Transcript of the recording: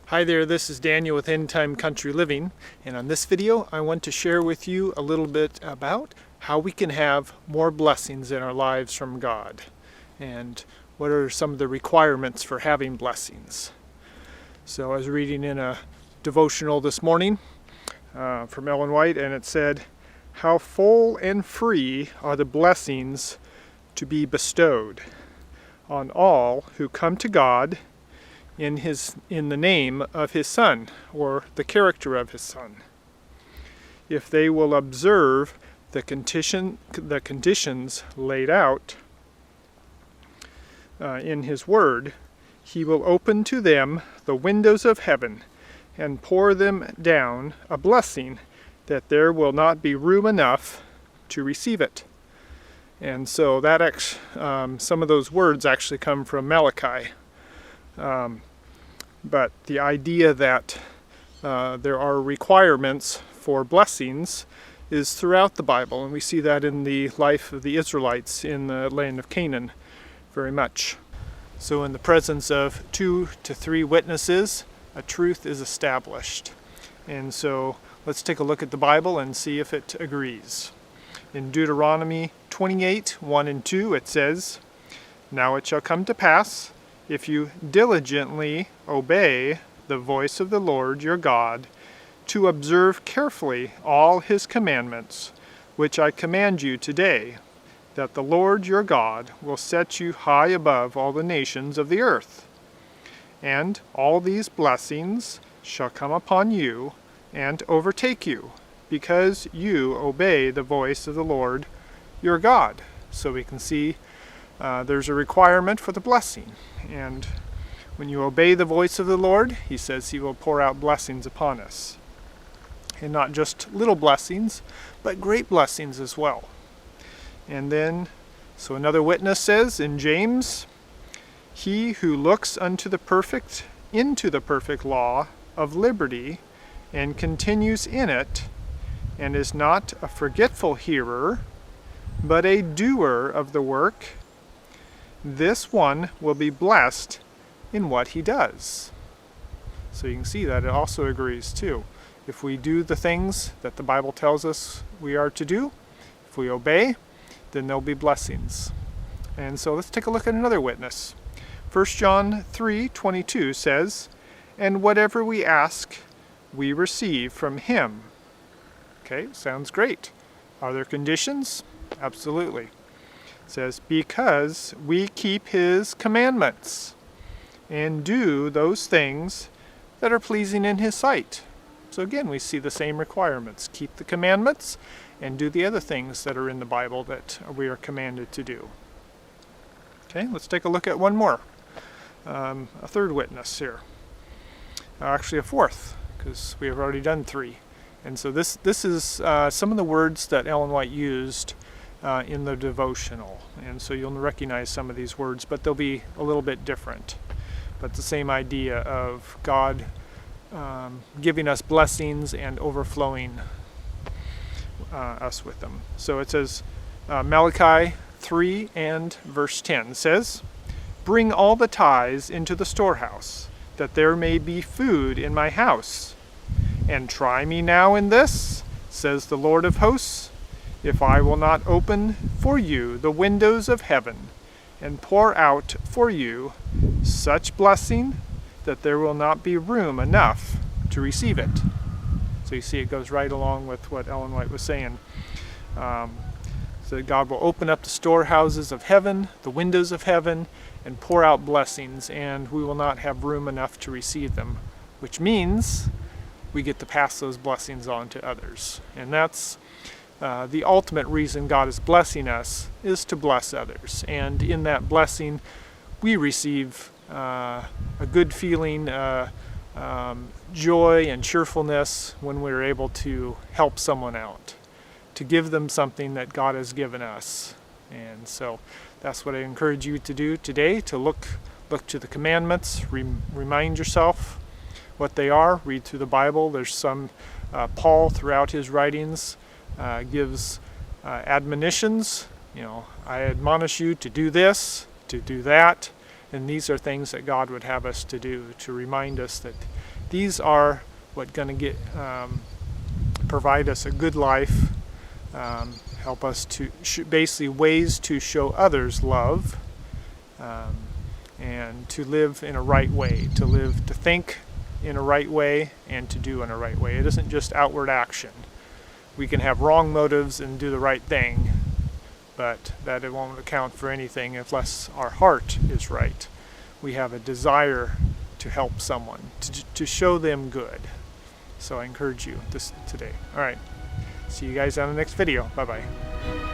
Hi there, this is Daniel with End Time Country Living, and on this video I want to share with you a little bit about how we can have more blessings in our lives from God, and what are some of the requirements for having blessings. So I was reading in a devotional this morning from Ellen White, and it said, "How full and free are the blessings to be bestowed on all who come to God in the name of his Son, or the character of his Son. If they will observe the conditions laid out in his word, he will open to them the windows of heaven and pour them down a blessing that there will not be room enough to receive it." And so that some of those words actually come from Malachi. But the idea that there are requirements for blessings is throughout the Bible, and we see that in the life of the Israelites in the land of Canaan very much. So in the presence of 2 to 3 witnesses, a truth is established. And so let's take a look at the Bible and see if it agrees. In Deuteronomy 28, 1 and 2, it says, "Now it shall come to pass, if you diligently obey the voice of the Lord your God, to observe carefully all his commandments, which I command you today, that the Lord your God will set you high above all the nations of the earth. And all these blessings shall come upon you and overtake you, because you obey the voice of the Lord your God." So we can see there's a requirement for the blessing. And when you obey the voice of the Lord, he says he will pour out blessings upon us. And not just little blessings, but great blessings as well. And then, so another witness says in James, "He who looks into the perfect law of liberty, and continues in it, and is not a forgetful hearer, but a doer of the work, this one will be blessed in what he does." So you can see that it also agrees too. If we do the things that the Bible tells us we are to do, if we obey, then there'll be blessings. And so let's take a look at another witness. 1 John 3:22 says, "And whatever we ask, we receive from him." Okay, sounds great. Are there conditions? Absolutely. It says, "Because we keep his commandments and do those things that are pleasing in his sight." So again, we see the same requirements. Keep the commandments and do the other things that are in the Bible that we are commanded to do. Okay, let's take a look at one more. A third witness here. Actually a fourth, because we have already done 3. And so this is some of the words that Ellen White used in the devotional. And so you'll recognize some of these words, but they'll be a little bit different. But the same idea of God giving us blessings and overflowing us with them. So it says, Malachi 3 and verse 10 says, "Bring all the tithes into the storehouse, that there may be food in my house. And try me now in this, says the Lord of hosts, if I will not open for you the windows of heaven, and pour out for you such blessing that there will not be room enough to receive it." So you see it goes right along with what Ellen White was saying. So that God will open up the storehouses of heaven, the windows of heaven, and pour out blessings, and we will not have room enough to receive them, which means we get to pass those blessings on to others. And that's the ultimate reason God is blessing us, is to bless others. And in that blessing, we receive a good feeling, joy and cheerfulness when we're able to help someone out, to give them something that God has given us. And so that's what I encourage you to do today, to look to the commandments, remind yourself what they are, read through the Bible. There's some, Paul throughout his writings gives admonitions. I admonish you to do this, to do that, And these are things that God would have us to do, to remind us that these are what going to provide us a good life, help us to basically ways to show others love, and to live in a right way, to think in a right way, and to do in a right way. It isn't just outward action. We can have wrong motives and do the right thing, but that it won't account for anything unless our heart is right. We have a desire to help someone, to show them good. So I encourage you today. All right. See you guys on the next video. Bye-bye.